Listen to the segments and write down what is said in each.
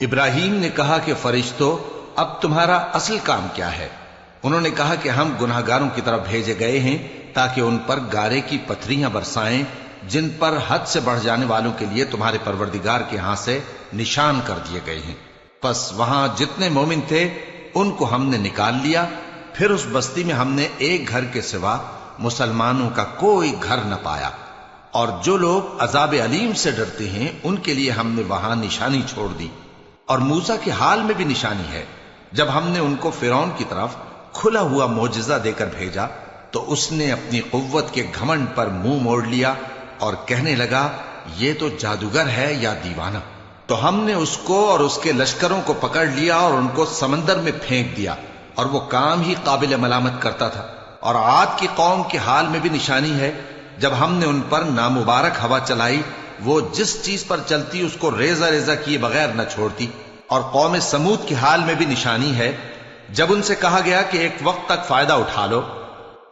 ابراہیم نے کہا کہ فرشتوں، اب تمہارا اصل کام کیا ہے؟ انہوں نے کہا کہ ہم گناہگاروں کی طرف بھیجے گئے ہیں تاکہ ان پر گارے کی پتھریاں برسائیں جن پر حد سے بڑھ جانے والوں کے لیے تمہارے پروردگار کے ہاں سے نشان کر دیے گئے ہیں۔ پس وہاں جتنے مومن تھے ان کو ہم نے نکال لیا، پھر اس بستی میں ہم نے ایک گھر کے سوا مسلمانوں کا کوئی گھر نہ پایا، اور جو لوگ عذاب علیم سے ڈرتے ہیں ان کے لیے ہم نے وہاں نشانی چھوڑ دی۔ اور موسیٰ کے حال میں بھی نشانی ہے، جب ہم نے ان کو فرعون کی طرف کھلا ہوا معجزہ دے کر بھیجا تو اس نے اپنی قوت کے گھمنڈ پر منہ موڑ لیا اور کہنے لگا یہ تو جادوگر ہے یا دیوانہ۔ تو ہم نے اس کو اور اس کے لشکروں کو پکڑ لیا اور ان کو سمندر میں پھینک دیا، اور وہ کام ہی قابل ملامت کرتا تھا۔ اور عاد کی قوم کے حال میں بھی نشانی ہے، جب ہم نے ان پر نامبارک ہوا چلائی، وہ جس چیز پر چلتی اس کو ریزہ ریزہ کیے بغیر نہ چھوڑتی۔ اور قوم سمود کے حال میں بھی نشانی ہے، جب ان سے کہا گیا کہ ایک وقت تک فائدہ اٹھا لو،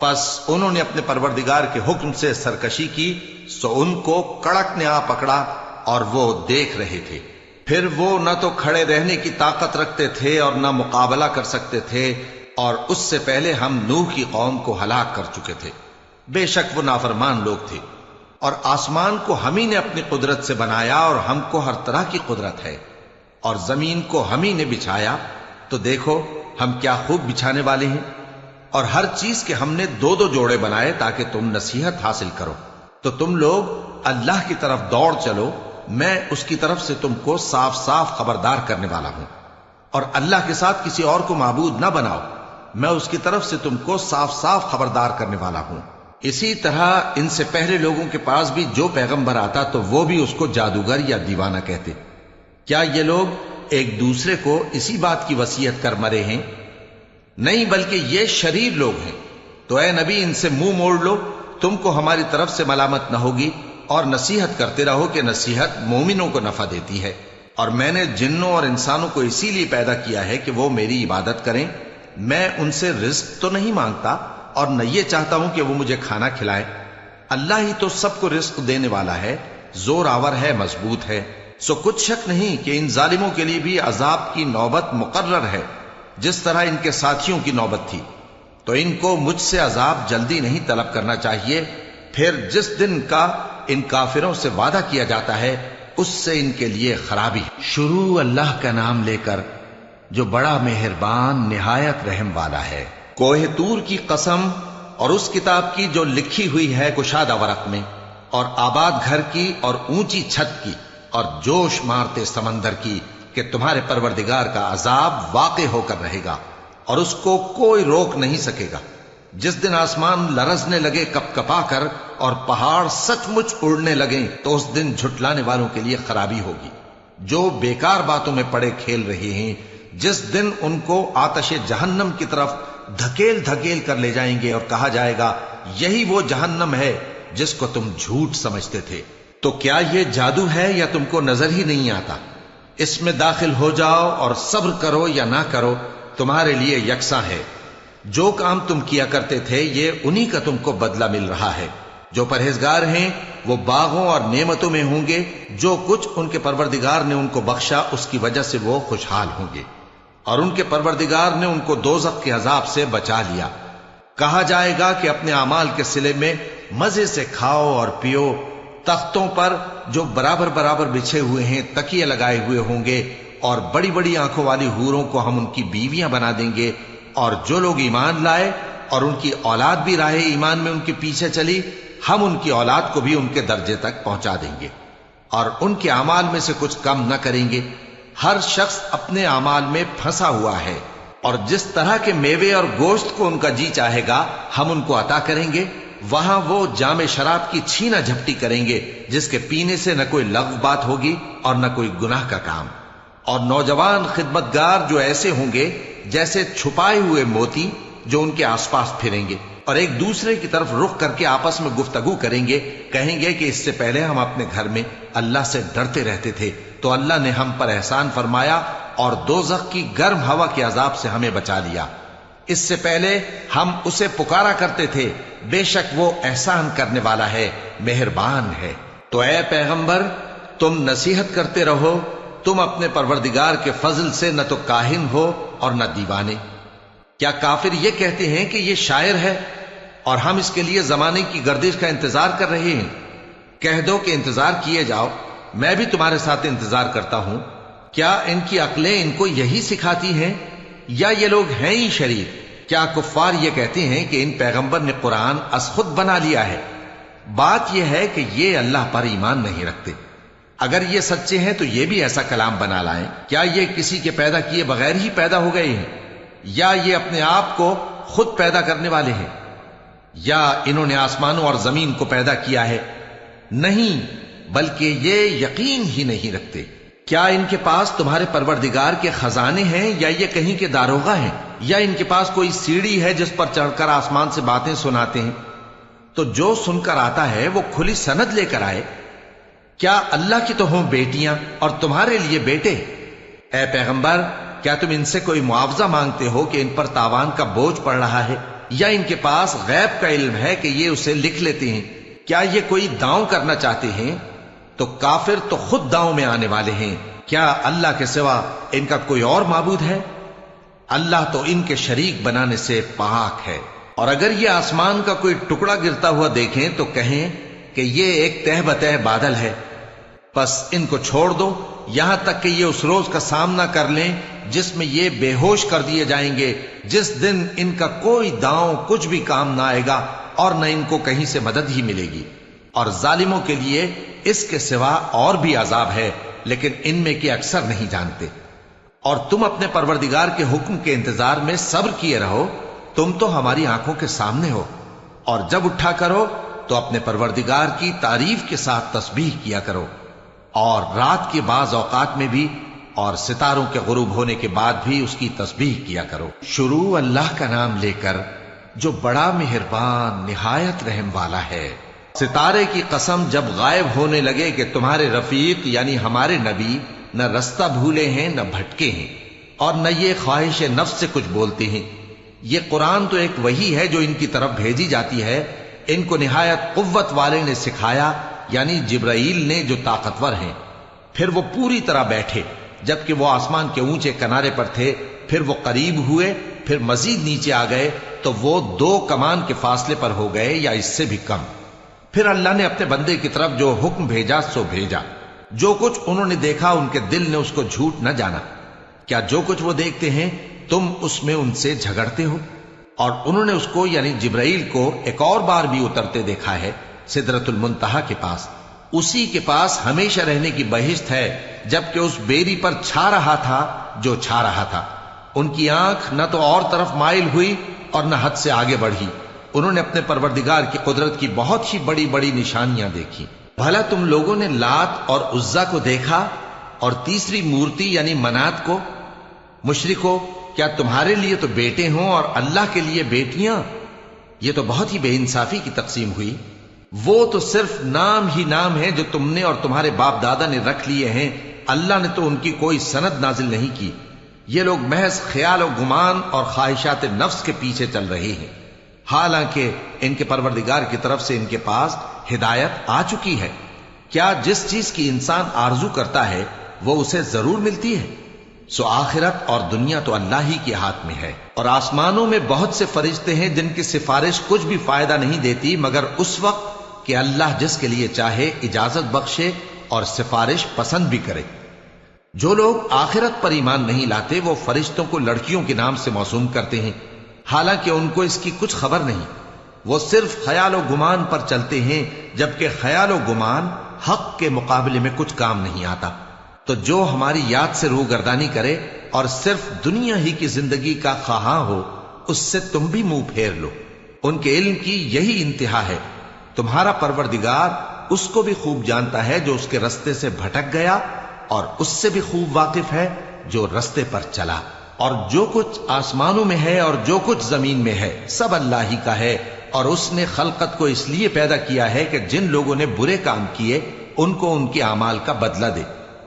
پس انہوں نے اپنے پروردگار کے حکم سے سرکشی کی، سو ان کو کڑک نے آ پکڑا اور وہ دیکھ رہے تھے۔ پھر وہ نہ تو کھڑے رہنے کی طاقت رکھتے تھے اور نہ مقابلہ کر سکتے تھے، اور اس سے پہلے ہم نوح کی قوم کو ہلاک کر چکے تھے۔ بے شک وہ نافرمان لوگ تھے۔ اور آسمان کو ہم ہی نے اپنی قدرت سے بنایا، اور ہم کو ہر طرح کی قدرت ہے، اور زمین کو ہم ہی نے بچھایا، تو دیکھو ہم کیا خوب بچھانے والے ہیں۔ اور ہر چیز کے ہم نے دو دو جوڑے بنائے تاکہ تم نصیحت حاصل کرو۔ تو تم لوگ اللہ کی طرف دوڑ چلو، میں اس کی طرف سے تم کو صاف صاف خبردار کرنے والا ہوں۔ اور اللہ کے ساتھ کسی اور کو معبود نہ بناؤ، میں اس کی طرف سے تم کو صاف صاف خبردار کرنے والا ہوں۔ اسی طرح ان سے پہلے لوگوں کے پاس بھی جو پیغمبر آتا تو وہ بھی اس کو جادوگر یا دیوانہ کہتے۔ کیا یہ لوگ ایک دوسرے کو اسی بات کی وصیت کر مرے ہیں؟ نہیں، بلکہ یہ شریر لوگ ہیں۔ تو اے نبی ان سے منہ موڑ لو، تم کو ہماری طرف سے ملامت نہ ہوگی، اور نصیحت کرتے رہو کہ نصیحت مومنوں کو نفع دیتی ہے۔ اور میں نے جنوں اور انسانوں کو اسی لیے پیدا کیا ہے کہ وہ میری عبادت کریں۔ میں ان سے رزق تو نہیں مانگتا، اور نہ یہ چاہتا ہوں کہ وہ مجھے کھانا کھلائیں۔ اللہ ہی تو سب کو رزق دینے والا ہے، زور آور ہے، مضبوط ہے۔ سو کچھ شک نہیں کہ ان ظالموں کے لیے بھی عذاب کی نوبت مقرر ہے، جس طرح ان کے ساتھیوں کی نوبت تھی۔ تو ان کو مجھ سے عذاب جلدی نہیں طلب کرنا چاہیے، پھر جس دن کا ان کافروں سے وعدہ کیا جاتا ہے اس سے ان کے لیے خرابی۔ شروع اللہ کا نام لے کر جو بڑا مہربان نہایت رحم والا ہے۔ کوہ طور کی قسم، اور اس کتاب کی جو لکھی ہوئی ہے کشادہ ورق میں، اور آباد گھر کی اور اونچی چھت کی، اور جوش مارتے سمندر کی، کہ تمہارے پروردگار کا عذاب واقع ہو کر رہے گا اور اس کو کوئی روک نہیں سکے گا۔ جس دن آسمان لرزنے لگے کپ کپا کر اور پہاڑ سچ مچ اڑنے لگیں تو اس دن جھٹلانے والوں کے لیے خرابی ہوگی، جو بیکار باتوں میں پڑے کھیل رہے ہیں۔ جس دن ان کو آتش جہنم کی طرف دھکیل دھکیل کر لے جائیں گے اور کہا جائے گا یہی وہ جہنم ہے جس کو تم جھوٹ سمجھتے تھے۔ تو کیا یہ جادو ہے یا تم کو نظر ہی نہیں آتا؟ اس میں داخل ہو جاؤ اور صبر کرو یا نہ کرو، تمہارے لیے یکساں ہے۔ جو کام تم کیا کرتے تھے یہ انہی کا تم کو بدلہ مل رہا ہے۔ جو پرہیزگار ہیں وہ باغوں اور نعمتوں میں ہوں گے، جو کچھ ان کے پروردگار نے ان کو بخشا اس کی وجہ سے وہ خوشحال ہوں گے، اور ان کے پروردگار نے ان کو دوزخ کے عذاب سے بچا لیا۔ کہا جائے گا کہ اپنے اعمال کے صلے میں مزے سے کھاؤ اور پیو، تختوں پر جو برابر برابر بچھے ہوئے ہیں تکیے لگائے ہوئے ہوں گے، اور بڑی بڑی آنکھوں والی حوروں کو ہم ان کی بیویاں بنا دیں گے۔ اور جو لوگ ایمان لائے اور ان کی اولاد بھی راہ ایمان میں ان کے پیچھے چلی، ہم ان کی اولاد کو بھی ان کے درجے تک پہنچا دیں گے، اور ان کے اعمال میں سے کچھ کم نہ کریں گے۔ ہر شخص اپنے اعمال میں پھنسا ہوا ہے، اور جس طرح کے میوے اور گوشت کو ان کا جی چاہے گا ہم ان کو عطا کریں گے۔ وہاں وہ جام شراب کی چھینا جھپٹی کریں گے جس کے پینے سے نہ کوئی لغو بات ہوگی اور نہ کوئی گناہ کا کام۔ اور نوجوان خدمتگار جو ایسے ہوں گے جیسے چھپائے ہوئے موتی جو ان کے آس پاس پھریں گے، اور ایک دوسرے کی طرف رخ کر کے آپس میں گفتگو کریں گے، کہیں گے کہ اس سے پہلے ہم اپنے گھر میں اللہ سے ڈرتے رہتے تھے تو اللہ نے ہم پر احسان فرمایا اور دوزخ کی گرم ہوا کے عذاب سے ہمیں بچا لیا۔ اس سے پہلے ہم اسے پکارا کرتے تھے، بے شک وہ احسان کرنے والا ہے، مہربان ہے۔ تو اے پیغمبر تم نصیحت کرتے رہو تم اپنے پروردگار کے فضل سے نہ تو کاہن ہو اور نہ دیوانے۔ کیا کافر یہ کہتے ہیں کہ یہ شاعر ہے اور ہم اس کے لیے زمانے کی گردش کا انتظار کر رہے ہیں؟ کہہ دو کہ انتظار کیے جاؤ، میں بھی تمہارے ساتھ انتظار کرتا ہوں۔ کیا ان کی عقلیں ان کو یہی سکھاتی ہیں یا یہ لوگ ہیں ہی شریر؟ کیا کفار یہ کہتے ہیں کہ ان پیغمبر نے قرآن از خود بنا لیا ہے؟ بات یہ ہے کہ یہ اللہ پر ایمان نہیں رکھتے۔ اگر یہ سچے ہیں تو یہ بھی ایسا کلام بنا لائیں۔ کیا یہ کسی کے پیدا کیے بغیر ہی پیدا ہو گئے ہیں یا یہ اپنے آپ کو خود پیدا کرنے والے ہیں؟ یا انہوں نے آسمانوں اور زمین کو پیدا کیا ہے؟ نہیں، بلکہ یہ یقین ہی نہیں رکھتے۔ کیا ان کے پاس تمہارے پروردگار کے خزانے ہیں یا یہ کہیں کے داروغہ ہیں؟ یا ان کے پاس کوئی سیڑھی ہے جس پر چڑھ کر آسمان سے باتیں سناتے ہیں؟ تو جو سن کر آتا ہے وہ کھلی سند لے کر آئے۔ کیا اللہ کی تو ہوں بیٹیاں اور تمہارے لیے بیٹے؟ اے پیغمبر، کیا تم ان سے کوئی معاوضہ مانگتے ہو کہ ان پر تاوان کا بوجھ پڑ رہا ہے؟ یا ان کے پاس غیب کا علم ہے کہ یہ اسے لکھ لیتے ہیں؟ کیا یہ کوئی داؤں کرنا چاہتے ہیں؟ تو کافر تو خود داؤں میں آنے والے ہیں۔ کیا اللہ کے سوا ان کا کوئی اور معبود ہے؟ اللہ تو ان کے شریک بنانے سے پاک ہے۔ اور اگر یہ آسمان کا کوئی ٹکڑا گرتا ہوا دیکھیں تو کہیں کہ یہ ایک تہ بتہ بادل ہے، پس ان کو چھوڑ دو یہاں تک کہ یہ اس روز کا سامنا کر لیں جس میں یہ بے ہوش کر دیے جائیں گے، جس دن ان کا کوئی داؤں کچھ بھی کام نہ آئے گا اور نہ ان کو کہیں سے مدد ہی ملے گی۔ اور ظالموں کے لیے اس کے سوا اور بھی عذاب ہے، لیکن ان میں کے اکثر نہیں جانتے۔ اور تم اپنے پروردگار کے حکم کے انتظار میں صبر کیے رہو، تم تو ہماری آنکھوں کے سامنے ہو۔ اور جب اٹھا کرو تو اپنے پروردگار کی تعریف کے ساتھ تسبیح کیا کرو، اور رات کے بعض اوقات میں بھی اور ستاروں کے غروب ہونے کے بعد بھی اس کی تسبیح کیا کرو۔ شروع اللہ کا نام لے کر جو بڑا مہربان نہایت رحم والا ہے۔ ستارے کی قسم جب غائب ہونے لگے کہ تمہارے رفیق یعنی ہمارے نبی نہ رستہ بھولے ہیں نہ بھٹکے ہیں، اور نہ یہ خواہش نفس سے کچھ بولتے ہیں۔ یہ قرآن تو ایک وحی ہے جو ان کی طرف بھیجی جاتی ہے، ان کو نہایت قوت والے نے سکھایا، یعنی جبرائیل نے جو طاقتور ہیں۔ پھر وہ پوری طرح بیٹھے جبکہ وہ آسمان کے اونچے کنارے پر تھے، پھر وہ قریب ہوئے، پھر مزید نیچے آ گئے تو وہ 2 کمان کے فاصلے پر ہو گئے یا اس سے بھی کم۔ پھر اللہ نے اپنے بندے کی طرف جو حکم بھیجا سو بھیجا۔ جو کچھ انہوں نے دیکھا ان کے دل نے اس کو جھوٹ نہ جانا۔ کیا جو کچھ وہ دیکھتے ہیں تم اس میں ان سے جھگڑتے ہو؟ اور انہوں نے اس کو یعنی جبرائیل کو ایک اور بار بھی اترتے دیکھا ہے سدرۃ المنتہا کے پاس۔ اسی کے پاس ہمیشہ رہنے کی بہشت ہے، جبکہ اس بیری پر چھا رہا تھا جو چھا رہا تھا۔ ان کی آنکھ نہ تو اور طرف مائل ہوئی اور نہ حد سے آگے بڑھی۔ انہوں نے اپنے پروردگار کی قدرت کی بہت ہی بڑی بڑی نشانیاں دیکھی۔ بھلا تم لوگوں نے لات اور عزا کو دیکھا اور تیسری مورتی یعنی منات کو؟ مشرکو، کیا تمہارے لیے تو بیٹے ہوں اور اللہ کے لیے بیٹیاں؟ یہ تو بہت ہی بے انصافی کی تقسیم ہوئی۔ وہ تو صرف نام ہی نام ہے جو تم نے اور تمہارے باپ دادا نے رکھ لیے ہیں، اللہ نے تو ان کی کوئی سند نازل نہیں کی۔ یہ لوگ محض خیال و گمان اور خواہشات نفس کے پیچھے چل رہے ہیں، حالانکہ ان کے پروردگار کی طرف سے ان کے پاس ہدایت آ چکی ہے۔ کیا جس چیز کی انسان آرزو کرتا ہے وہ اسے ضرور ملتی ہے؟ سو آخرت اور دنیا تو اللہ ہی کے ہاتھ میں ہے۔ اور آسمانوں میں بہت سے فرشتے ہیں جن کی سفارش کچھ بھی فائدہ نہیں دیتی مگر اس وقت کہ اللہ جس کے لیے چاہے اجازت بخشے اور سفارش پسند بھی کرے۔ جو لوگ آخرت پر ایمان نہیں لاتے وہ فرشتوں کو لڑکیوں کے نام سے موسوم کرتے ہیں، حالانکہ ان کو اس کی کچھ خبر نہیں۔ وہ صرف خیال و گمان پر چلتے ہیں، جبکہ خیال و گمان حق کے مقابلے میں کچھ کام نہیں آتا۔ تو جو ہماری یاد سے روگردانی کرے اور صرف دنیا ہی کی زندگی کا خواہاں ہو، اس سے تم بھی منہ پھیر لو۔ ان کے علم کی یہی انتہا ہے۔ تمہارا پروردگار اس کو بھی خوب جانتا ہے جو اس کے رستے سے بھٹک گیا، اور اس سے بھی خوب واقف ہے جو رستے پر چلا۔ اور جو کچھ آسمانوں میں ہے اور جو کچھ زمین میں ہے سب اللہ ہی کا ہے، اور اس نے خلقت کو اس لیے پیدا کیا ہے کہ جن لوگوں نے برے کام کیے ان کو ان کے اعمال کا بدلہ دے،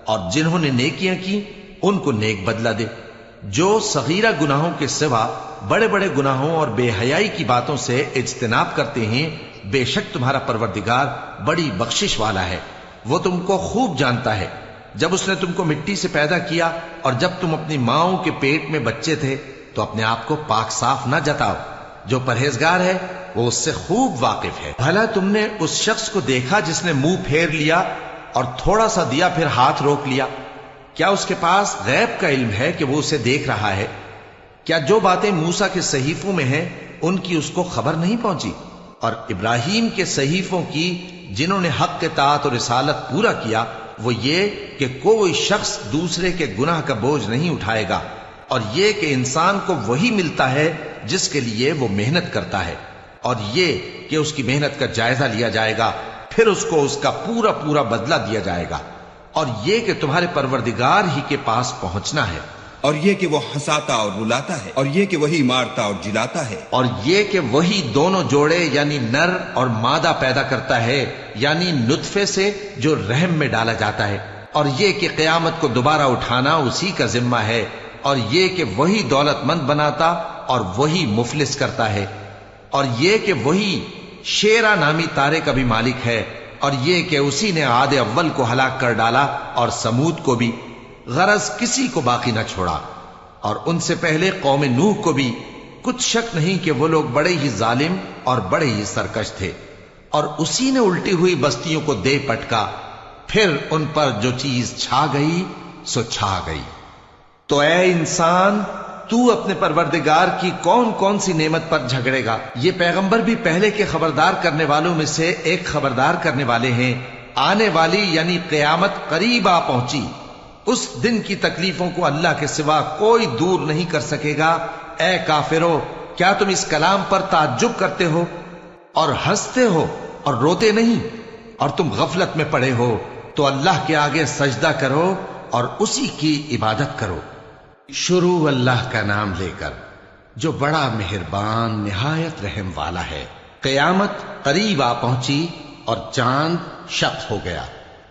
اور جنہوں نے نیکیاں کی ان کو نیک بدلہ دے۔ جو صغیرہ گناہوں کے سوا بڑے بڑے گناہوں اور بے حیائی کی باتوں سے اجتناب کرتے ہیں، بے شک تمہارا پروردگار بڑی بخشش والا ہے، وہ تم کو خوب جانتا ہے۔ جب اس نے تم کو مٹی سے پیدا کیا اور جب تم اپنی ماؤں کے پیٹ میں بچے تھے تو اپنے آپ کو پاک صاف نہ جتاؤ، جو پرہیزگار ہے وہ اس سے خوب واقف ہے۔ بھلا تم نے اس شخص کو دیکھا جس نے منہ پھیر لیا اور تھوڑا سا دیا پھر ہاتھ روک لیا؟ کیا اس کے پاس غیب کا علم ہے کہ وہ اسے دیکھ رہا ہے؟ کیا جو باتیں موسیٰ کے صحیفوں میں ہیں ان کی اس کو خبر نہیں پہنچی؟ اور ابراہیم کے صحیفوں کی جنہوں نے حق کے اطاعت اور رسالت پورا کیا، وہ یہ کہ کوئی شخص دوسرے کے گناہ کا بوجھ نہیں اٹھائے گا، اور یہ کہ انسان کو وہی ملتا ہے جس کے لیے وہ محنت کرتا ہے، اور یہ کہ اس کی محنت کا جائزہ لیا جائے گا، پھر اس کو اس کا پورا پورا بدلہ دیا جائے گا، اور یہ کہ تمہارے پروردگار ہی کے پاس پہنچنا ہے، اور یہ کہ وہ ہنساتا اور رلاتا ہے، اور یہ کہ وہی مارتا اور جلاتا ہے، اور یہ کہ وہی دونوں جوڑے یعنی نر اور مادہ پیدا کرتا ہے، یعنی نطفے سے جو رحم میں ڈالا جاتا ہے، اور یہ کہ قیامت کو دوبارہ اٹھانا اسی کا ذمہ ہے، اور یہ کہ وہی دولت مند بناتا اور وہی مفلس کرتا ہے، اور یہ کہ وہی شیرا نامی تارے کا بھی مالک ہے، اور یہ کہ اسی نے عاد اول کو ہلاک کر ڈالا اور سمود کو بھی، غرض کسی کو باقی نہ چھوڑا، اور ان سے پہلے قوم نوح کو بھی۔ کچھ شک نہیں کہ وہ لوگ بڑے ہی ظالم اور بڑے ہی سرکش تھے، اور اسی نے الٹی ہوئی بستیوں کو دے پٹکا، پھر ان پر جو چیز چھا گئی سو چھا گئی۔ تو اے انسان، تو اپنے پروردگار کی کون کون سی نعمت پر جھگڑے گا؟ یہ پیغمبر بھی پہلے کے خبردار کرنے والوں میں سے ایک خبردار کرنے والے ہیں۔ آنے والی یعنی قیامت قریب آ پہنچی، اس دن کی تکلیفوں کو اللہ کے سوا کوئی دور نہیں کر سکے گا۔ اے کافرو، کیا تم اس کلام پر تعجب کرتے ہو اور ہنستے ہو اور روتے نہیں؟ اور تم غفلت میں پڑے ہو تو اللہ کے آگے سجدہ کرو اور اسی کی عبادت کرو۔ شروع اللہ کا نام لے کر جو بڑا مہربان نہایت رحم والا ہے۔ قیامت قریب آ پہنچی اور چاند شق ہو گیا،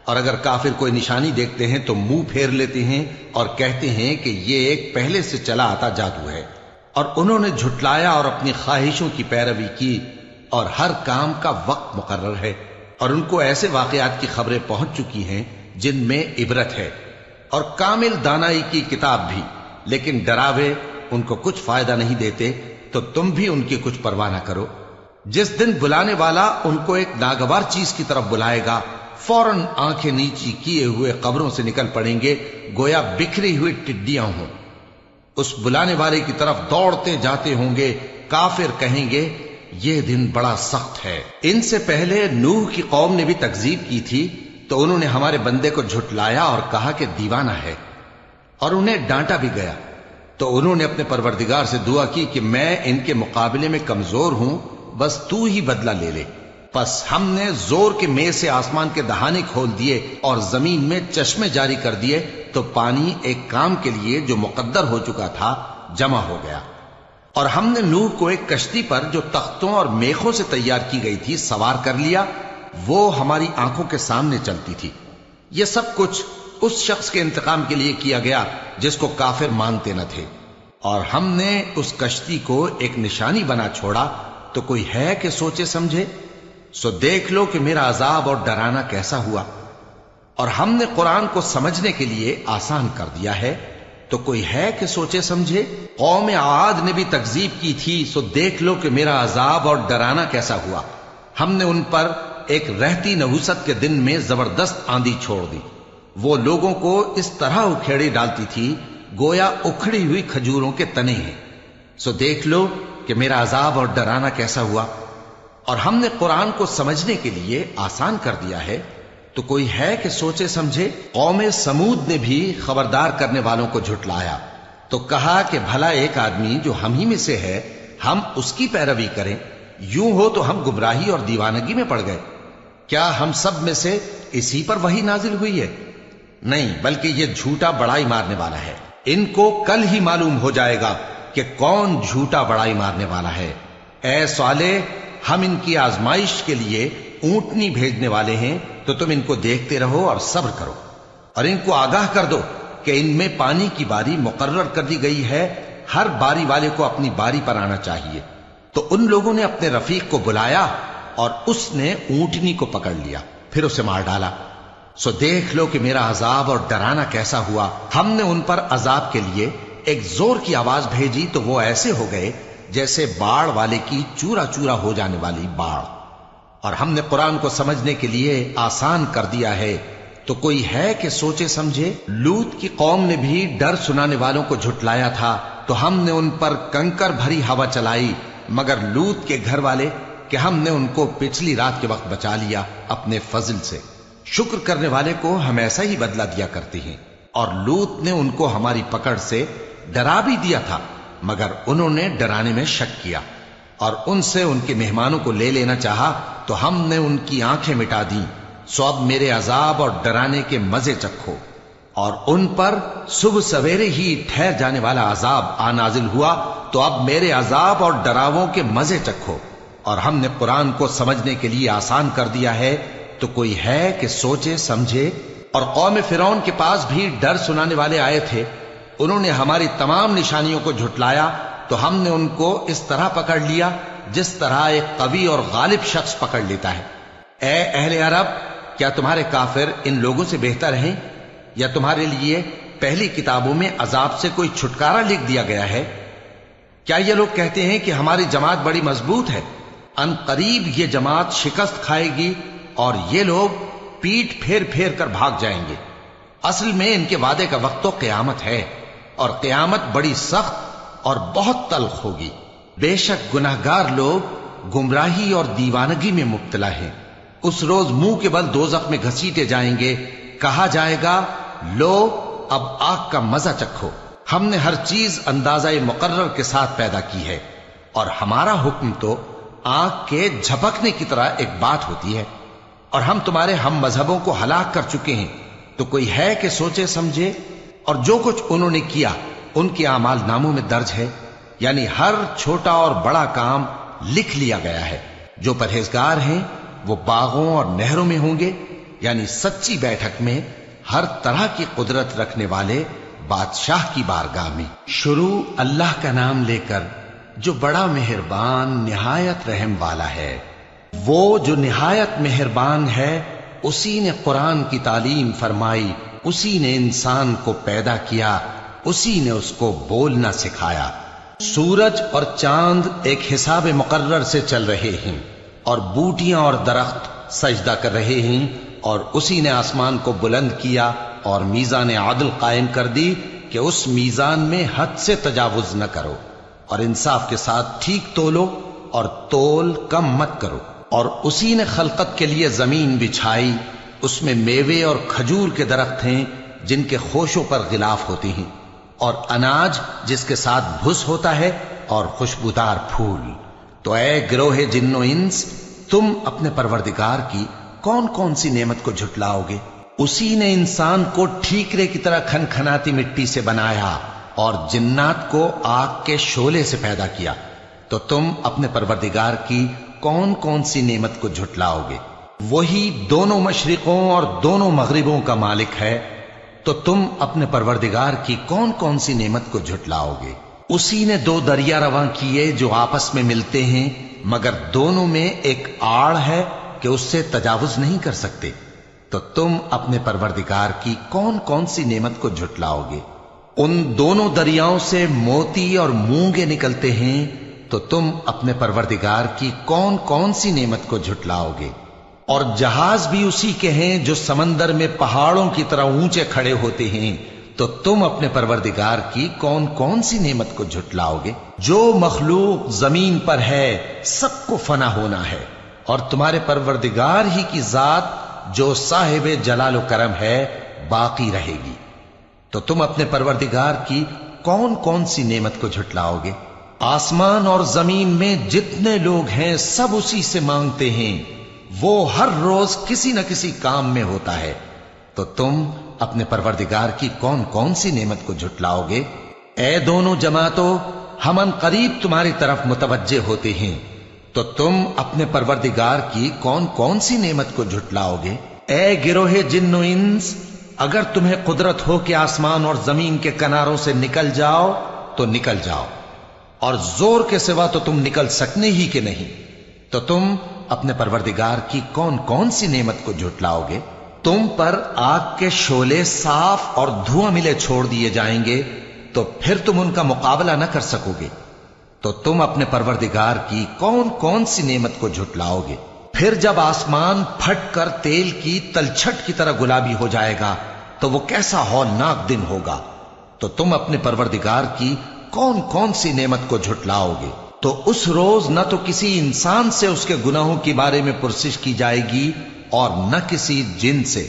اور اگر کافر کوئی نشانی دیکھتے ہیں تو منہ پھیر لیتے ہیں اور کہتے ہیں کہ یہ ایک پہلے سے چلا آتا جادو ہے، اور انہوں نے جھٹلایا اور اپنی خواہشوں کی پیروی کی، اور ہر کام کا وقت مقرر ہے، اور ان کو ایسے واقعات کی خبریں پہنچ چکی ہیں جن میں عبرت ہے، اور کامل دانائی کی کتاب بھی، لیکن ڈراوے ان کو کچھ فائدہ نہیں دیتے، تو تم بھی ان کی کچھ پرواہ نہ کرو۔ جس دن بلانے والا ان کو ایک ناگوار چیز کی طرف بلائے گا، فوراً آنکھیں نیچی کیے ہوئے قبروں سے نکل پڑیں گے گویا بکھری ہوئی ٹڈیاں ہوں۔ اس بلانے والے کی طرف دوڑتے جاتے ہوں گے۔ کافر کہیں گے یہ دن بڑا سخت ہے۔ ان سے پہلے نوح کی قوم نے بھی تکذیب کی تھی، تو انہوں نے ہمارے بندے کو جھٹلایا اور کہا کہ دیوانہ ہے، اور انہیں ڈانٹا بھی گیا۔ تو انہوں نے اپنے پروردگار سے دعا کی کہ میں ان کے مقابلے میں کمزور ہوں، بس تو ہی بدلہ لے لے۔ پس ہم نے زور کے مے سے آسمان کے دہانے کھول دیے اور زمین میں چشمے جاری کر دیے، تو پانی ایک کام کے لیے جو مقدر ہو چکا تھا جمع ہو گیا۔ اور ہم نے نوح کو ایک کشتی پر جو تختوں اور میخوں سے تیار کی گئی تھی سوار کر لیا، وہ ہماری آنکھوں کے سامنے چلتی تھی۔ یہ سب کچھ اس شخص کے انتقام کے لیے کیا گیا جس کو کافر مانتے نہ تھے، اور ہم نے اس کشتی کو ایک نشانی بنا چھوڑا، تو کوئی ہے کہ سوچے سمجھے؟ سو دیکھ لو کہ میرا عذاب اور ڈرانا کیسا ہوا۔ اور ہم نے قرآن کو سمجھنے کے لیے آسان کر دیا ہے، تو کوئی ہے کہ سوچے سمجھے؟ قوم عاد نے بھی تکذیب کی تھی، سو دیکھ لو کہ میرا عذاب اور ڈرانا کیسا ہوا۔ ہم نے ان پر ایک رہتی نحوست کے دن میں زبردست آندھی چھوڑ دی، وہ لوگوں کو اس طرح اکھیڑی ڈالتی تھی گویا اکھڑی ہوئی کھجوروں کے تنے ہیں۔ سو دیکھ لو کہ میرا عذاب اور ڈرانا کیسا ہوا۔ اور ہم نے قرآن کو سمجھنے کے لیے آسان کر دیا ہے، تو کوئی ہے کہ سوچے سمجھے؟ قوم سمود نے بھی خبردار کرنے والوں کو جھٹلایا، تو کہا کہ بھلا ایک آدمی جو ہم ہی میں سے ہے، ہم اس کی پیروی کریں؟ یوں ہو تو ہم گمراہی اور دیوانگی میں پڑ گئے۔ کیا ہم سب میں سے اسی پر وحی نازل ہوئی ہے؟ نہیں، بلکہ یہ جھوٹا بڑائی مارنے والا ہے۔ ان کو کل ہی معلوم ہو جائے گا کہ کون جھوٹا بڑائی مارنے والا ہے۔ اے صالح، ہم ان کی آزمائش کے لیے اونٹنی بھیجنے والے ہیں، تو تم ان کو دیکھتے رہو اور صبر کرو، اور ان کو آگاہ کر دو کہ ان میں پانی کی باری مقرر کر دی گئی ہے، ہر باری والے کو اپنی باری پر آنا چاہیے۔ تو ان لوگوں نے اپنے رفیق کو بلایا، اور اس نے اونٹنی کو پکڑ لیا، پھر اسے مار ڈالا۔ سو دیکھ لو کہ میرا عذاب اور ڈرانا کیسا ہوا۔ ہم نے ان پر عذاب کے لیے ایک زور کی آواز بھیجی تو وہ ایسے ہو گئے جیسے باڑ والے کی چورا چورا ہو جانے والی باڑ۔ اور ہم نے قرآن کو سمجھنے کے لیے آسان کر دیا ہے، تو کوئی ہے کہ سوچے سمجھے؟ لوط کی قوم نے بھی ڈر سنانے والوں کو جھٹلایا تھا، تو ہم نے ان پر کنکر بھری ہوا چلائی، مگر لوط کے گھر والے کہ ہم نے ان کو پچھلی رات کے وقت بچا لیا اپنے فضل سے۔ شکر کرنے والے کو ہم ایسا ہی بدلہ دیا کرتے ہیں۔ اور لوط نے ان کو ہماری پکڑ سے ڈرا بھی دیا تھا، مگر انہوں نے ڈرانے میں شک کیا، اور ان سے ان کے مہمانوں کو لے لینا چاہا تو ہم نے ان کی آنکھیں مٹا دیں۔ سو اب میرے عذاب اور ڈرانے کے مزے چکھو۔ اور ان پر صبح سویرے ہی ٹھہر جانے والا عذاب آ نازل ہوا، تو اب میرے عذاب اور ڈراووں کے مزے چکھو۔ اور ہم نے قرآن کو سمجھنے کے لیے آسان کر دیا ہے، تو کوئی ہے کہ سوچے سمجھے؟ اور قوم فرعون کے پاس بھی ڈر سنانے والے آئے تھے، انہوں نے ہماری تمام نشانیوں کو جھٹلایا، تو ہم نے ان کو اس طرح پکڑ لیا جس طرح ایک قوی اور غالب شخص پکڑ لیتا ہے۔ اے اہل عرب، کیا تمہارے کافر ان لوگوں سے بہتر ہیں؟ یا تمہارے لیے پہلی کتابوں میں عذاب سے کوئی چھٹکارا لکھ دیا گیا ہے؟ کیا یہ لوگ کہتے ہیں کہ ہماری جماعت بڑی مضبوط ہے؟ ان قریب یہ جماعت شکست کھائے گی اور یہ لوگ پیٹ پھیر پھیر کر بھاگ جائیں گے۔ اصل میں ان کے وعدے کا وقت تو قیامت ہے، اور قیامت بڑی سخت اور بہت تلخ ہوگی۔ بے شک گناہگار لوگ گمراہی اور دیوانگی میں مبتلا ہیں۔ اس روز منہ کے بل دوزخ میں گھسیٹے جائیں گے، کہا جائے گا لو اب آگ کا مزہ چکھو۔ ہم نے ہر چیز اندازہ مقرر کے ساتھ پیدا کی ہے، اور ہمارا حکم تو آگ کے جھپکنے کی طرح ایک بات ہوتی ہے۔ اور ہم تمہارے ہم مذہبوں کو ہلاک کر چکے ہیں، تو کوئی ہے کہ سوچے سمجھے؟ اور جو کچھ انہوں نے کیا ان کے اعمال ناموں میں درج ہے، یعنی ہر چھوٹا اور بڑا کام لکھ لیا گیا ہے۔ جو پرہیزگار ہیں وہ باغوں اور نہروں میں ہوں گے، یعنی سچی بیٹھک میں ہر طرح کی قدرت رکھنے والے بادشاہ کی بارگاہ میں۔ شروع اللہ کا نام لے کر جو بڑا مہربان نہایت رحم والا ہے۔ وہ جو نہایت مہربان ہے، اسی نے قرآن کی تعلیم فرمائی، اسی نے انسان کو پیدا کیا، اسی نے اس کو بولنا سکھایا۔ سورج اور چاند ایک حساب مقرر سے چل رہے ہیں، اور بوٹیاں اور درخت سجدہ کر رہے ہیں، اور اسی نے آسمان کو بلند کیا اور میزان عدل قائم کر دی کہ اس میزان میں حد سے تجاوز نہ کرو، اور انصاف کے ساتھ ٹھیک تولو اور تول کم مت کرو۔ اور اسی نے خلقت کے لیے زمین بچھائی، اس میں میوے اور کھجور کے درخت ہیں جن کے خوشوں پر غلاف ہوتے ہیں، اور اناج جس کے ساتھ بھس ہوتا ہے، اور خوشبودار پھول۔ تو اے گروہ جن و انس، تم اپنے پروردگار کی کون کون سی نعمت کو جھٹلاؤ گے؟ اسی نے انسان کو ٹھیکرے کی طرح کھنکھناتی مٹی سے بنایا، اور جنات کو آگ کے شعلے سے پیدا کیا، تو تم اپنے پروردگار کی کون کون سی نعمت کو جھٹلاؤ گے؟ وہی دونوں مشرقوں اور دونوں مغربوں کا مالک ہے، تو تم اپنے پروردگار کی کون کون سی نعمت کو جھٹلاؤ گے؟ اسی نے دو دریا رواں کیے جو آپس میں ملتے ہیں، مگر دونوں میں ایک آڑ ہے کہ اس سے تجاوز نہیں کر سکتے، تو تم اپنے پروردگار کی کون کون سی نعمت کو جھٹلاؤ گے؟ ان دونوں دریاؤں سے موتی اور مونگے نکلتے ہیں، تو تم اپنے پروردگار کی کون کون سی نعمت کو جھٹلاؤ گے؟ اور جہاز بھی اسی کے ہیں جو سمندر میں پہاڑوں کی طرح اونچے کھڑے ہوتے ہیں، تو تم اپنے پروردگار کی کون کون سی نعمت کو جھٹلاؤ گے؟ جو مخلوق زمین پر ہے سب کو فنا ہونا ہے، اور تمہارے پروردگار ہی کی ذات جو صاحب جلال و کرم ہے باقی رہے گی۔ تو تم اپنے پروردگار کی کون کون سی نعمت کو جھٹلاؤ گے؟ آسمان اور زمین میں جتنے لوگ ہیں سب اسی سے مانگتے ہیں، وہ ہر روز کسی نہ کسی کام میں ہوتا ہے، تو تم اپنے پروردگار کی کون کون سی نعمت کو جھٹلاؤ گے؟ اے دونوں جماعتوں، ہم ان قریب تمہاری طرف متوجہ ہوتے ہیں، تو تم اپنے پروردگار کی کون کون سی نعمت کو جھٹلاؤ گے؟ اے گروہ جن و انس، اگر تمہیں قدرت ہو کہ آسمان اور زمین کے کناروں سے نکل جاؤ تو نکل جاؤ، اور زور کے سوا تو تم نکل سکنے ہی کہ نہیں، تو تم اپنے پروردگار کی کون کون سی نعمت کو جھٹلاؤ گے؟ تم پر آگ کے شعلے صاف اور دھواں ملے چھوڑ دیے جائیں گے تو پھر تم ان کا مقابلہ نہ کر سکو گے، تو تم اپنے پروردگار کی کون کون سی نعمت کو جھٹلاؤ گے؟ پھر جب آسمان پھٹ کر تیل کی تلچھٹ کی طرح گلابی ہو جائے گا تو وہ کیسا ہولناک دن ہوگا، تو تم اپنے پروردگار کی کون کون سی نعمت کو جھٹلاؤ گے؟ تو اس روز نہ تو کسی انسان سے اس کے گناہوں کے بارے میں پرسش کی جائے گی اور نہ کسی جن سے،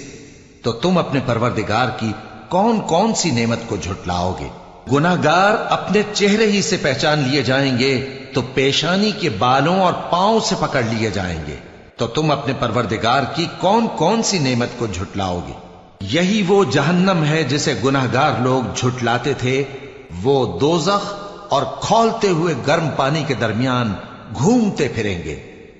تو تم اپنے پروردگار کی کون کون سی نعمت کو جھٹلاؤ گے؟ گناہگار اپنے چہرے ہی سے پہچان لیے جائیں گے تو پیشانی کے بالوں اور پاؤں سے پکڑ لیے جائیں گے، تو تم اپنے پروردگار کی کون کون سی نعمت کو جھٹلاؤ گے؟ یہی وہ جہنم ہے جسے گناہگار لوگ جھٹلاتے تھے، وہ دوزخ اور کھولتے ہوئے گرم پانی کے درمیان گھومتے پھریں گے،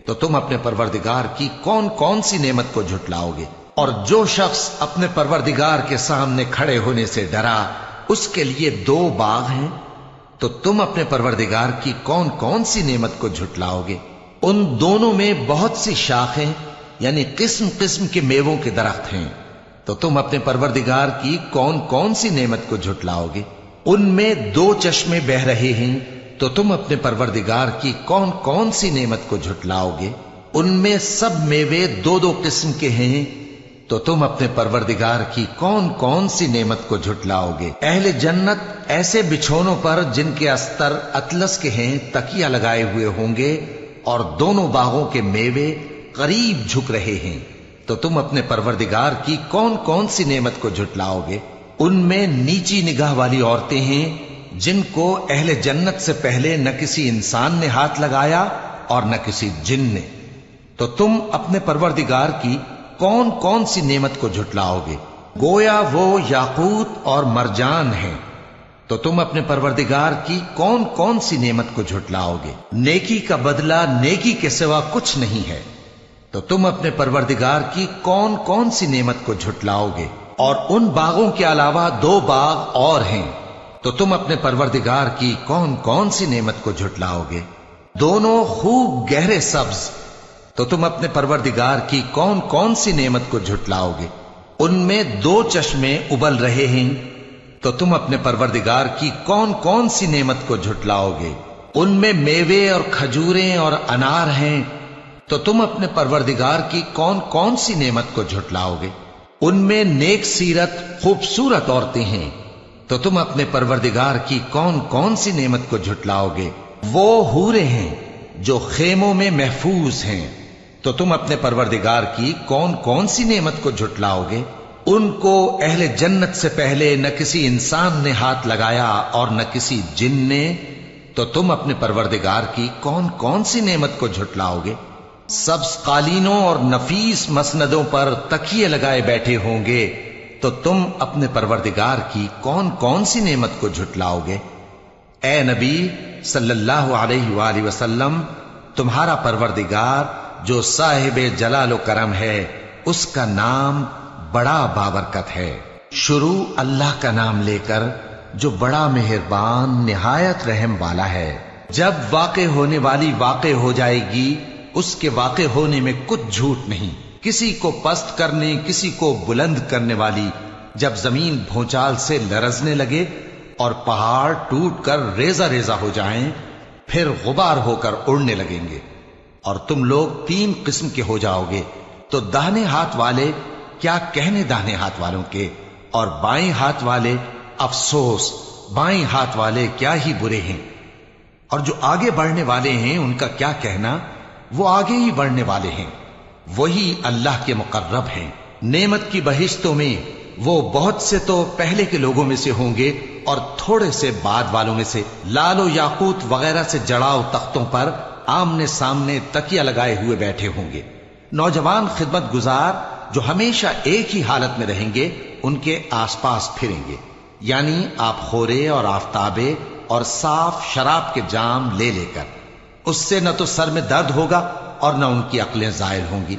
تو تم اپنے پروردگار کی کون کون سی نعمت کو جھٹلاؤ گے؟ اور جو شخص اپنے پروردگار کے سامنے کھڑے ہونے سے ڈرا اس کے لیے 2 باغ ہیں، تو تم اپنے پروردگار کی کون کون سی نعمت کو جھٹلاؤ گے؟ ان دونوں میں بہت سی شاخیں یعنی قسم قسم کے میووں کے درخت ہیں، تو تم اپنے پروردگار کی کون کون سی نعمت کو جھٹلاؤ گے؟ ان میں 2 چشمے بہ رہے ہیں، تو تم اپنے پروردگار کی کون کون سی نعمت کو جھٹلاؤ گے؟ ان میں سب میوے 2 قسم کے ہیں، تو تم اپنے پروردگار کی کون کون سی نعمت کو جھٹلاؤ گے؟ اہل جنت ایسے بچھونوں پر جن کے استر اطلس کے ہیں تکیہ لگائے ہوئے ہوں گے، اور دونوں باغوں کے میوے قریب جھک رہے ہیں، تو تم اپنے پروردگار کی کون کون سی نعمت کو جھٹلاؤ گے؟ ان میں نیچی نگاہ والی عورتیں ہیں جن کو اہل جنت سے پہلے نہ کسی انسان نے ہاتھ لگایا اور نہ کسی جن نے، تو تم اپنے پروردگار کی کون کون سی نعمت کو جھٹلاؤ گے؟ گویا وہ یاقوت اور مرجان ہیں، تو تم اپنے پروردگار کی کون کون سی نعمت کو جھٹلاؤ گے؟ نیکی کا بدلہ نیکی کے سوا کچھ نہیں ہے، تو تم اپنے پروردگار کی کون کون سی نعمت کو جھٹلاؤ گے؟ اور ان باغوں کے علاوہ 2 باغ اور ہیں، تو تم اپنے پروردگار کی کون کون سی نعمت کو جھٹلاؤ گے؟ دونوں خوب گہرے سبز، تو تم اپنے پروردگار کی کون کون سی نعمت کو جھٹلاؤ گے؟ ان میں 2 چشمے ابل رہے ہیں، تو تم اپنے پروردگار کی کون کون سی نعمت کو جھٹلاؤ گے؟ ان میں میوے اور کھجوریں اور انار ہیں، تو تم اپنے پروردگار کی کون کون سی نعمت کو جھٹلاؤ گے؟ ان میں نیک سیرت خوبصورت عورتیں ہیں، تو تم اپنے پروردگار کی کون کون سی نعمت کو جھٹلاؤ گے؟ وہ حوریں ہیں جو خیموں میں محفوظ ہیں، تو تم اپنے پروردگار کی کون کون سی نعمت کو جھٹلاؤ گے؟ ان کو اہل جنت سے پہلے نہ کسی انسان نے ہاتھ لگایا اور نہ کسی جن نے، تو تم اپنے پروردگار کی کون کون سی نعمت کو جھٹلاؤ گے؟ سبز قالینوں اور نفیس مسندوں پر تکیے لگائے بیٹھے ہوں گے، تو تم اپنے پروردگار کی کون کون سی نعمت کو جھٹلاؤ گے؟ اے نبی صلی اللہ علیہ وآلہ وسلم، تمہارا پروردگار جو صاحب جلال و کرم ہے، اس کا نام بڑا بابرکت ہے۔ شروع اللہ کا نام لے کر جو بڑا مہربان نہایت رحم والا ہے۔ جب واقع ہونے والی واقع ہو جائے گی، اس کے واقع ہونے میں کچھ جھوٹ نہیں، کسی کو پست کرنے کسی کو بلند کرنے والی۔ جب زمین بھونچال سے لرزنے لگے اور پہاڑ ٹوٹ کر ریزہ ریزہ ہو جائیں، پھر غبار ہو کر اڑنے لگیں گے، اور تم لوگ 3 قسم کے ہو جاؤ گے، تو داہنے ہاتھ والے کیا کہنے داہنے ہاتھ والوں کے، اور بائیں ہاتھ والے افسوس، بائیں ہاتھ والے کیا ہی برے ہیں، اور جو آگے بڑھنے والے ہیں ان کا کیا کہنا، وہ آگے ہی بڑھنے والے ہیں، وہی اللہ کے مقرب ہیں۔ نعمت کی بہشتوں میں وہ بہت سے تو پہلے کے لوگوں میں سے ہوں گے اور تھوڑے سے بعد والوں میں سے، لال و یاقوت وغیرہ سے جڑاؤ تختوں پر آمنے سامنے تکیہ لگائے ہوئے بیٹھے ہوں گے۔ نوجوان خدمت گزار جو ہمیشہ ایک ہی حالت میں رہیں گے ان کے آس پاس پھریں گے، یعنی آپ خورے اور آفتابے اور صاف شراب کے جام لے لے کر۔ اس سے نہ تو سر میں درد ہوگا اور نہ ان کی عقلیں زائل ہوں گی،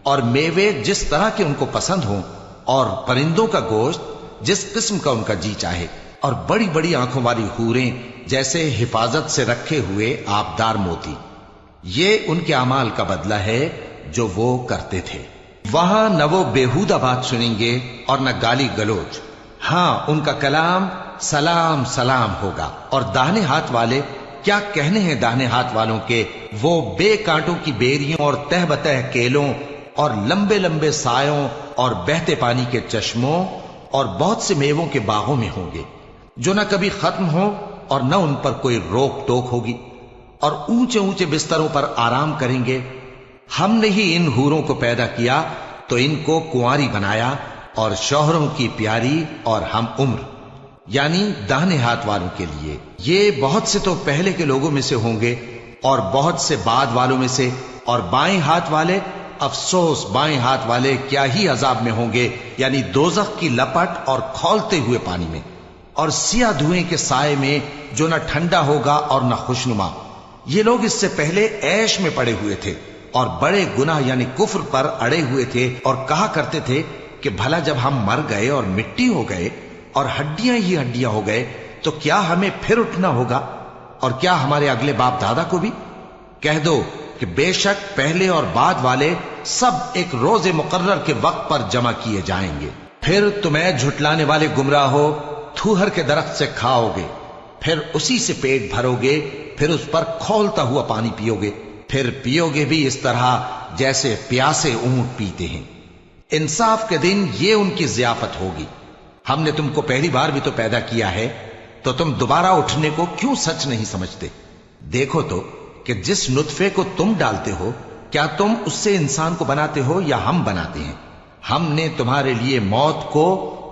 اور میوے جس طرح کے ان کو پسند ہوں، اور پرندوں کا گوشت جس قسم کا ان کا جی چاہے، اور بڑی بڑی آنکھوں والی حوریں جیسے حفاظت سے رکھے ہوئے آبدار موتی۔ یہ ان کے اعمال کا بدلہ ہے جو وہ کرتے تھے۔ وہاں نہ وہ بےہودہ بات سنیں گے اور نہ گالی گلوچ. ہاں ان کا کلام سلام سلام ہوگا. اور داہنے ہاتھ والے کیا کہنے ہیں داہنے ہاتھ والوں کے، وہ بے کانٹوں کی بیریوں اور تہ بتہ کیلوں اور لمبے لمبے سایوں اور بہتے پانی کے چشموں اور بہت سے میووں کے باغوں میں ہوں گے، جو نہ کبھی ختم ہو اور نہ ان پر کوئی روک ٹوک ہوگی، اور اونچے اونچے بستروں پر آرام کریں گے. ہم نے ہی ان حوروں کو پیدا کیا تو ان کو کنواری بنایا، اور شوہروں کی پیاری اور ہم عمر، یعنی داہنے ہاتھ والوں کے لیے. یہ بہت سے تو پہلے کے لوگوں میں سے ہوں گے اور بہت سے بعد والوں میں سے. اور بائیں ہاتھ والے، افسوس بائیں ہاتھ والے کیا ہی عذاب میں ہوں گے، یعنی دوزخ کی لپٹ اور کھولتے ہوئے پانی میں، اور سیاہ دھوئیں کے سائے میں جو نہ ٹھنڈا ہوگا اور نہ خوشنما. یہ لوگ اس سے پہلے عیش میں پڑے ہوئے تھے اور بڑے گناہ یعنی کفر پر اڑے ہوئے تھے، اور کہا کرتے تھے کہ بھلا جب ہم مر گئے اور مٹی ہو گئے اور ہڈیاں ہی ہڈیاں ہو گئے تو کیا ہمیں پھر اٹھنا ہوگا، اور کیا ہمارے اگلے باپ دادا کو بھی؟ کہہ دو کہ بے شک پہلے اور بعد والے سب ایک روز مقرر کے وقت پر جمع کیے جائیں گے. پھر تمہیں جھٹلانے والے گمراہ ہو تھوہر کے درخت سے کھاؤ گے، پھر اسی سے پیٹ بھرو گے، پھر اس پر کھولتا ہوا پانی پیو گے، پھر پیو گے بھی اس طرح جیسے پیاسے اونٹ پیتے ہیں. انصاف کے دن یہ ان کی ضیافت ہوگی. ہم نے تم کو پہلی بار بھی تو پیدا کیا ہے، تو تم دوبارہ اٹھنے کو کیوں سچ نہیں سمجھتے؟ دیکھو تو کہ جس نطفے کو تم ڈالتے ہو کیا تم اس سے انسان کو بناتے ہو یا ہم بناتے ہیں؟ ہم نے تمہارے لیے موت کو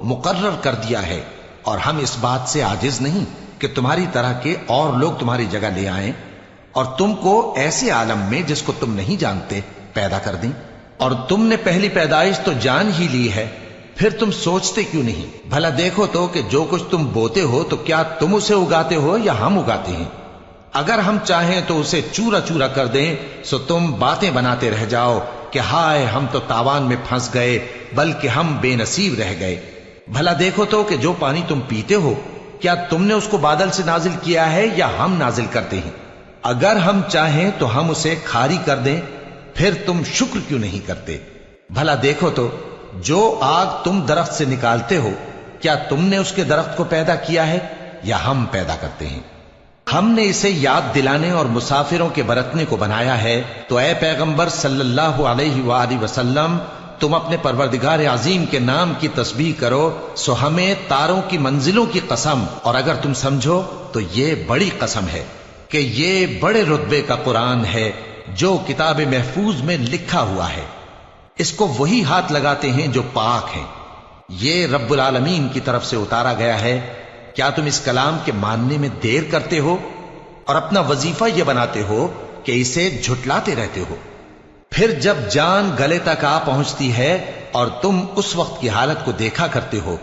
مقرر کر دیا ہے، اور ہم اس بات سے عاجز نہیں کہ تمہاری طرح کے اور لوگ تمہاری جگہ لے آئیں اور تم کو ایسے عالم میں جس کو تم نہیں جانتے پیدا کر دیں. اور تم نے پہلی پیدائش تو جان ہی لی ہے، پھر تم سوچتے کیوں نہیں؟ بھلا دیکھو تو کہ جو کچھ تم بوتے ہو تو کیا تم اسے اگاتے ہو یا ہم اگاتے ہیں؟ اگر ہم چاہیں تو اسے چورا چورا کر دیں سو تم باتیں بناتے رہ جاؤ کہ ہائے ہم تو تاوان میں پھنس گئے، بلکہ ہم بے نصیب رہ گئے. بھلا دیکھو تو کہ جو پانی تم پیتے ہو کیا تم نے اس کو بادل سے نازل کیا ہے یا ہم نازل کرتے ہیں؟ اگر ہم چاہیں تو ہم اسے کھاری کر دیں، پھر تم شکر کیوں نہیں کرتے؟ بھلا دیکھو تو جو آگ تم درخت سے نکالتے ہو کیا تم نے اس کے درخت کو پیدا کیا ہے یا ہم پیدا کرتے ہیں؟ ہم نے اسے یاد دلانے اور مسافروں کے برتنے کو بنایا ہے. تو اے پیغمبر صلی اللہ علیہ وآلہ وسلم تم اپنے پروردگار عظیم کے نام کی تسبیح کرو، سو ہمیں تاروں کی منزلوں کی قسم، اور اگر تم سمجھو تو یہ بڑی قسم ہے کہ یہ بڑے رتبے کا قرآن ہے جو کتاب محفوظ میں لکھا ہوا ہے. اس کو وہی ہاتھ لگاتے ہیں جو پاک ہیں. یہ رب العالمین کی طرف سے اتارا گیا ہے. کیا تم اس کلام کے ماننے میں دیر کرتے ہو اور اپنا وظیفہ یہ بناتے ہو کہ اسے جھٹلاتے رہتے ہو؟ پھر جب جان گلے تک آ پہنچتی ہے اور تم اس وقت کی حالت کو دیکھا کرتے ہو،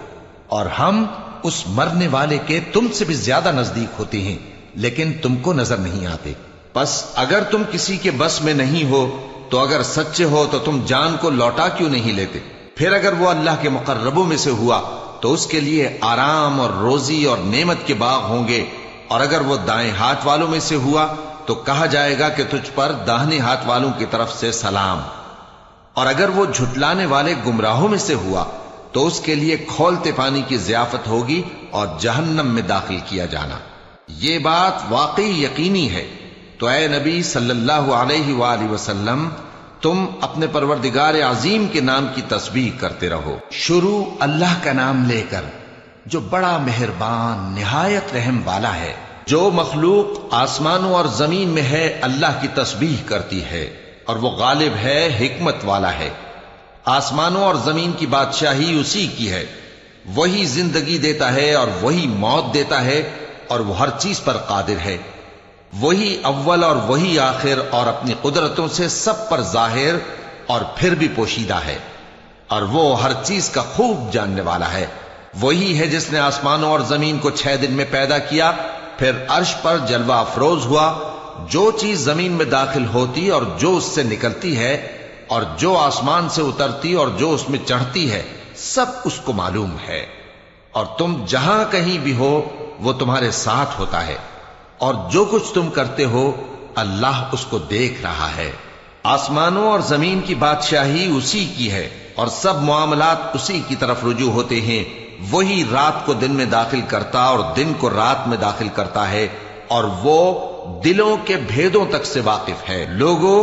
اور ہم اس مرنے والے کے تم سے بھی زیادہ نزدیک ہوتے ہیں لیکن تم کو نظر نہیں آتے. پس اگر تم کسی کے بس میں نہیں ہو تو اگر سچے ہو تو تم جان کو لوٹا کیوں نہیں لیتے؟ پھر اگر وہ اللہ کے مقربوں میں سے ہوا تو اس کے لیے آرام اور روزی اور نعمت کے باغ ہوں گے، اور اگر وہ دائیں ہاتھ والوں میں سے ہوا تو کہا جائے گا کہ تجھ پر داہنے ہاتھ والوں کی طرف سے سلام. اور اگر وہ جھٹلانے والے گمراہوں میں سے ہوا تو اس کے لیے کھولتے پانی کی ضیافت ہوگی اور جہنم میں داخل کیا جانا. یہ بات واقعی یقینی ہے. تو اے نبی صلی اللہ علیہ وآلہ وسلم تم اپنے پروردگار عظیم کے نام کی تسبیح کرتے رہو. شروع اللہ کا نام لے کر جو بڑا مہربان نہایت رحم والا ہے. جو مخلوق آسمانوں اور زمین میں ہے اللہ کی تسبیح کرتی ہے، اور وہ غالب ہے، حکمت والا ہے. آسمانوں اور زمین کی بادشاہی اسی کی ہے. وہی زندگی دیتا ہے اور وہی موت دیتا ہے، اور وہ ہر چیز پر قادر ہے. وہی اول اور وہی آخر، اور اپنی قدرتوں سے سب پر ظاہر اور پھر بھی پوشیدہ ہے، اور وہ ہر چیز کا خوب جاننے والا ہے. وہی ہے جس نے آسمانوں اور زمین کو 6 دن میں پیدا کیا، پھر عرش پر جلوہ افروز ہوا. جو چیز زمین میں داخل ہوتی اور جو اس سے نکلتی ہے، اور جو آسمان سے اترتی اور جو اس میں چڑھتی ہے، سب اس کو معلوم ہے. اور تم جہاں کہیں بھی ہو وہ تمہارے ساتھ ہوتا ہے، اور جو کچھ تم کرتے ہو اللہ اس کو دیکھ رہا ہے. آسمانوں اور زمین کی بادشاہی اسی کی ہے اور سب معاملات اسی کی طرف رجوع ہوتے ہیں. وہی رات کو دن میں داخل کرتا اور دن کو رات میں داخل کرتا ہے اور وہ دلوں کے بھیدوں تک سے واقف ہے. لوگوں،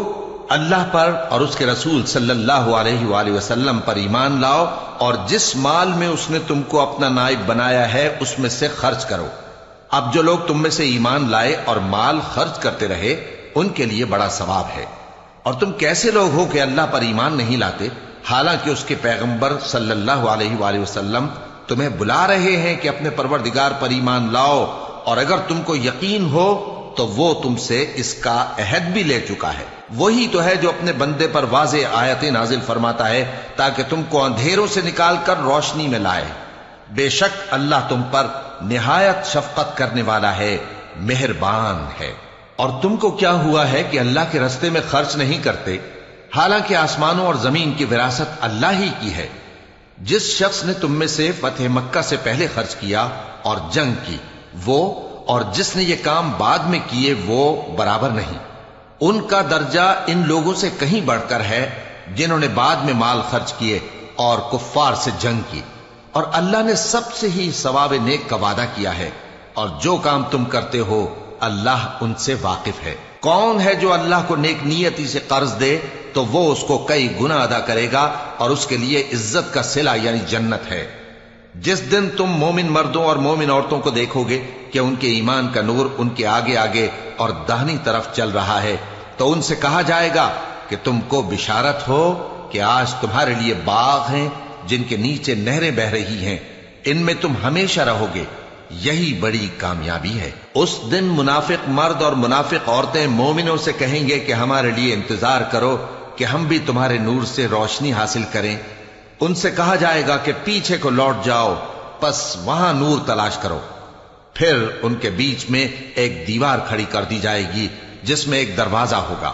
اللہ پر اور اس کے رسول صلی اللہ علیہ وآلہ وسلم پر ایمان لاؤ اور جس مال میں اس نے تم کو اپنا نائب بنایا ہے اس میں سے خرچ کرو. اب جو لوگ تم میں سے ایمان لائے اور مال خرچ کرتے رہے ان کے لیے بڑا ثواب ہے. اور تم کیسے لوگ ہو کہ اللہ پر ایمان نہیں لاتے حالانکہ اس کے پیغمبر صلی اللہ علیہ وآلہ وسلم تمہیں بلا رہے ہیں کہ اپنے پروردگار پر ایمان لاؤ، اور اگر تم کو یقین ہو تو وہ تم سے اس کا عہد بھی لے چکا ہے. وہی تو ہے جو اپنے بندے پر واضح آیتیں نازل فرماتا ہے تاکہ تم کو اندھیروں سے نکال کر روشنی میں لائے. بے شک اللہ تم پر نہایت شفقت کرنے والا ہے، مہربان ہے. اور تم کو کیا ہوا ہے کہ اللہ کے رستے میں خرچ نہیں کرتے حالانکہ آسمانوں اور زمین کی وراثت اللہ ہی کی ہے. جس شخص نے تم میں سے فتح مکہ سے پہلے خرچ کیا اور جنگ کی، وہ اور جس نے یہ کام بعد میں کیے وہ برابر نہیں. ان کا درجہ ان لوگوں سے کہیں بڑھ کر ہے جنہوں نے بعد میں مال خرچ کیے اور کفار سے جنگ کی. اور اللہ نے سب سے ہی ثواب نیک کا وعدہ کیا ہے، اور جو کام تم کرتے ہو اللہ ان سے واقف ہے. کون ہے جو اللہ کو نیک نیتی سے قرض دے تو وہ اس کو کئی گنا ادا کرے گا اور اس کے لیے عزت کا صلہ یعنی جنت ہے. جس دن تم مومن مردوں اور مومن عورتوں کو دیکھو گے کہ ان کے ایمان کا نور ان کے آگے آگے اور داہنی طرف چل رہا ہے تو ان سے کہا جائے گا کہ تم کو بشارت ہو کہ آج تمہارے لیے باغ ہیں جن کے نیچے نہریں بہ رہی ہیں، ان میں تم ہمیشہ رہو گے، یہی بڑی کامیابی ہے. اس دن منافق مرد اور منافق عورتیں مومنوں سے کہیں گے کہ ہمارے لیے انتظار کرو کہ ہم بھی تمہارے نور سے روشنی حاصل کریں. ان سے کہا جائے گا کہ پیچھے کو لوٹ جاؤ، پس وہاں نور تلاش کرو. پھر ان کے بیچ میں ایک دیوار کھڑی کر دی جائے گی جس میں ایک دروازہ ہوگا.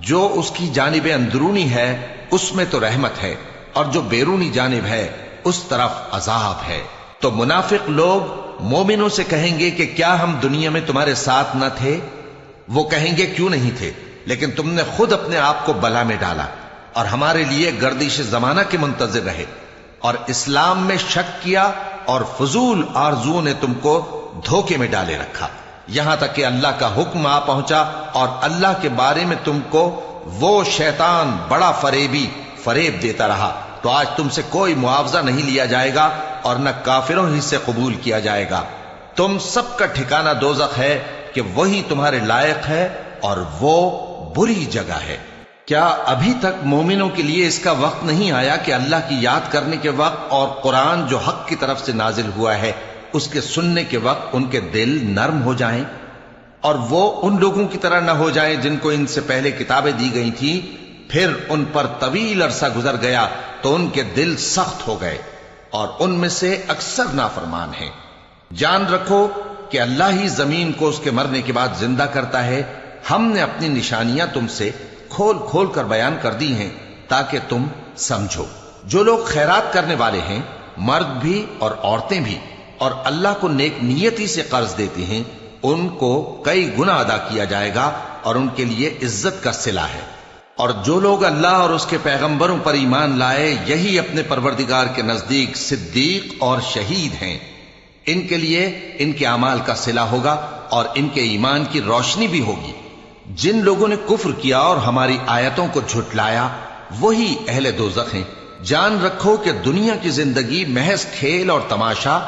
جو اس کی جانب اندرونی ہے اس میں تو رحمت ہے اور جو بیرونی جانب ہے اس طرف عذاب ہے. تو منافق لوگ مومنوں سے کہیں گے کہ کیا ہم دنیا میں تمہارے ساتھ نہ تھے؟ وہ کہیں گے کیوں نہیں تھے، لیکن تم نے خود اپنے آپ کو بلا میں ڈالا اور ہمارے لیے گردش زمانہ کے منتظر رہے اور اسلام میں شک کیا اور فضول آرزوؤں نے تم کو دھوکے میں ڈالے رکھا، یہاں تک کہ اللہ کا حکم آ پہنچا اور اللہ کے بارے میں تم کو وہ شیطان بڑا فریب دیتا رہا. تو آج تم سے کوئی معاوضہ نہیں لیا جائے گا اور نہ کافروں ہی سے قبول کیا جائے گا. تم سب کا ٹھکانہ دوزخ ہے کہ وہی تمہارے لائق ہے اور وہ بری جگہ ہے. کیا ابھی تک مومنوں کے لیے اس کا وقت نہیں آیا کہ اللہ کی یاد کرنے کے وقت اور قرآن جو حق کی طرف سے نازل ہوا ہے اس کے سننے کے وقت ان کے دل نرم ہو جائیں اور وہ ان لوگوں کی طرح نہ ہو جائیں جن کو ان سے پہلے کتابیں دی گئی تھیں، پھر ان پر طویل عرصہ گزر گیا تو ان کے دل سخت ہو گئے اور ان میں سے اکثر نافرمان ہیں. جان رکھو کہ اللہ ہی زمین کو اس کے مرنے کے بعد زندہ کرتا ہے. ہم نے اپنی نشانیاں تم سے کھول کھول کر بیان کر دی ہیں تاکہ تم سمجھو. جو لوگ خیرات کرنے والے ہیں، مرد بھی اور عورتیں بھی، اور اللہ کو نیک نیتی سے قرض دیتے ہیں، ان کو کئی گنا ادا کیا جائے گا اور ان کے لیے عزت کا صلہ ہے. اور جو لوگ اللہ اور اس کے پیغمبروں پر ایمان لائے یہی اپنے پروردگار کے نزدیک صدیق اور شہید ہیں. ان کے لیے ان کے اعمال کا صلہ ہوگا اور ان کے ایمان کی روشنی بھی ہوگی. جن لوگوں نے کفر کیا اور ہماری آیتوں کو جھٹلایا وہی اہل دوزخ ہیں. جان رکھو کہ دنیا کی زندگی محض کھیل اور تماشا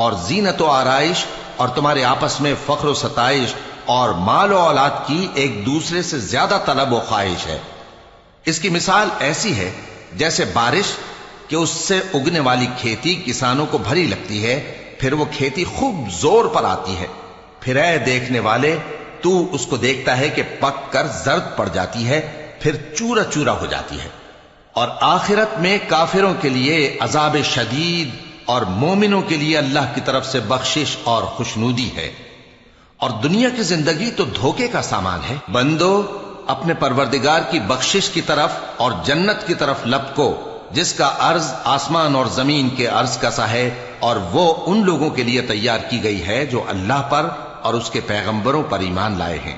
اور زینت و آرائش اور تمہارے آپس میں فخر و ستائش اور مال و اولاد کی ایک دوسرے سے زیادہ طلب و خواہش ہے. اس کی مثال ایسی ہے جیسے بارش کہ اس سے اگنے والی کھیتی کسانوں کو بھری لگتی ہے، پھر وہ کھیتی خوب زور پر آتی ہے، پھر اے دیکھنے والے تو اس کو دیکھتا ہے کہ پک کر زرد پڑ جاتی ہے، پھر چورا چورا ہو جاتی ہے. اور آخرت میں کافروں کے لیے عذاب شدید اور مومنوں کے لیے اللہ کی طرف سے بخشش اور خوشنودی ہے. اور دنیا کی زندگی تو دھوکے کا سامان ہے. بندو اپنے پروردگار کی بخشش کی طرف اور جنت کی طرف لپکو جس کا عرض آسمان اور زمین کے عرض کا سا ہے، اور وہ ان لوگوں کے لیے تیار کی گئی ہے جو اللہ پر اور اس کے پیغمبروں پر ایمان لائے ہیں.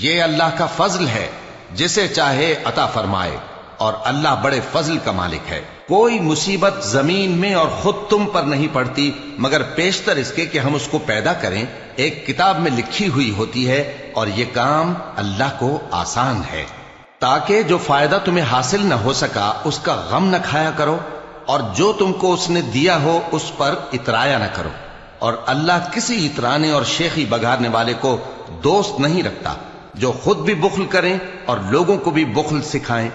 یہ اللہ کا فضل ہے جسے چاہے عطا فرمائے، اور اللہ بڑے فضل کا مالک ہے۔ کوئی مصیبت زمین میں اور خود تم پر نہیں پڑتی مگر پیشتر اس کے کہ ہم اس کو پیدا کریں، ایک کتاب میں لکھی ہوئی ہوتی ہے، اور یہ کام اللہ کو آسان ہے۔ تاکہ جو فائدہ تمہیں حاصل نہ ہو سکا اس کا غم نہ کھایا کرو، اور جو تم کو اس نے دیا ہو اس پر اترایا نہ کرو، اور اللہ کسی اترانے اور شیخی بگارنے والے کو دوست نہیں رکھتا، جو خود بھی بخل کریں اور لوگوں کو بھی بخل سکھائیں۔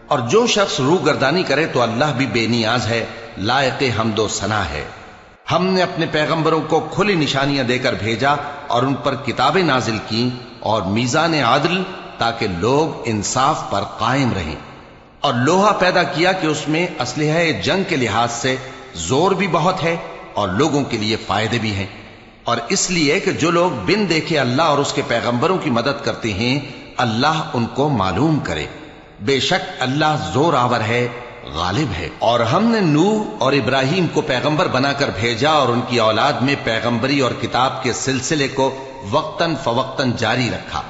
اور جو شخص روح گردانی کرے تو اللہ بھی بے نیاز ہے، لائق حمد و ثنا ہے۔ ہم نے اپنے پیغمبروں کو کھلی نشانیاں دے کر بھیجا اور ان پر کتابیں نازل کی اور میزان عدل، تاکہ لوگ انصاف پر قائم رہیں، اور لوہا پیدا کیا کہ اس میں اسلحہ جنگ کے لحاظ سے زور بھی بہت ہے اور لوگوں کے لیے فائدے بھی ہیں، اور اس لیے کہ جو لوگ بن دیکھے اللہ اور اس کے پیغمبروں کی مدد کرتے ہیں اللہ ان کو معلوم کرے۔ بے شک اللہ زور آور ہے، غالب ہے۔ اور ہم نے نوح اور ابراہیم کو پیغمبر بنا کر بھیجا اور ان کی اولاد میں پیغمبری اور کتاب کے سلسلے کو وقتاً فوقتاً جاری رکھا،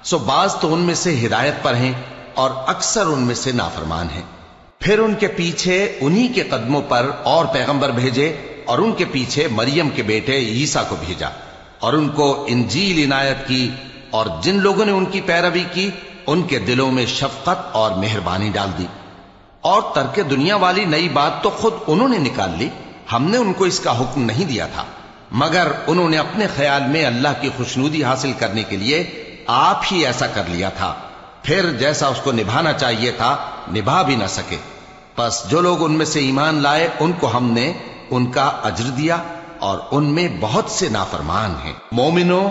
سو بعض تو ان میں سے ہدایت پر ہیں اور اکثر ان میں سے نافرمان ہیں۔ پھر ان کے پیچھے انہی کے قدموں پر اور پیغمبر بھیجے، اور ان کے پیچھے مریم کے بیٹے عیسیٰ کو بھیجا، اور ان کو انجیل عنایت کی، اور جن لوگوں نے ان کی پیروی کی ان کے دلوں میں شفقت اور مہربانی ڈال دی۔ اور ترک دنیا والی نئی بات تو خود انہوں نے نکال لی، ہم نے ان کو اس کا حکم نہیں دیا تھا، مگر انہوں نے اپنے خیال میں اللہ کی خوشنودی حاصل کرنے کے لیے آپ ہی ایسا کر لیا تھا، پھر جیسا اس کو نبھانا چاہیے تھا نبھا بھی نہ سکے۔ پس جو لوگ ان میں سے ایمان لائے ان کو ہم نے ان کا اجر دیا، اور ان میں بہت سے نافرمان ہیں۔ مومنو،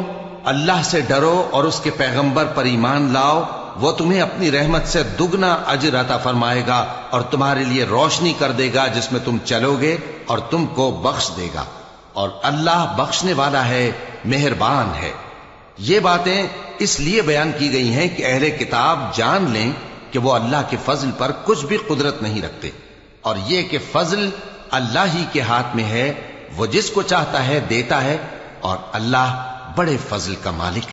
اللہ سے ڈرو اور اس کے پیغمبر پر ایمان لاؤ، وہ تمہیں اپنی رحمت سے دگنا اجر عطا فرمائے گا اور تمہارے لیے روشنی کر دے گا جس میں تم چلو گے، اور تم کو بخش دے گا، اور اللہ بخشنے والا ہے، مہربان ہے۔ یہ باتیں اس لیے بیان کی گئی ہیں کہ اہل کتاب جان لیں کہ وہ اللہ کے فضل پر کچھ بھی قدرت نہیں رکھتے، اور یہ کہ فضل اللہ ہی کے ہاتھ میں ہے، وہ جس کو چاہتا ہے دیتا ہے، اور اللہ بڑے فضل کا مالک ہے۔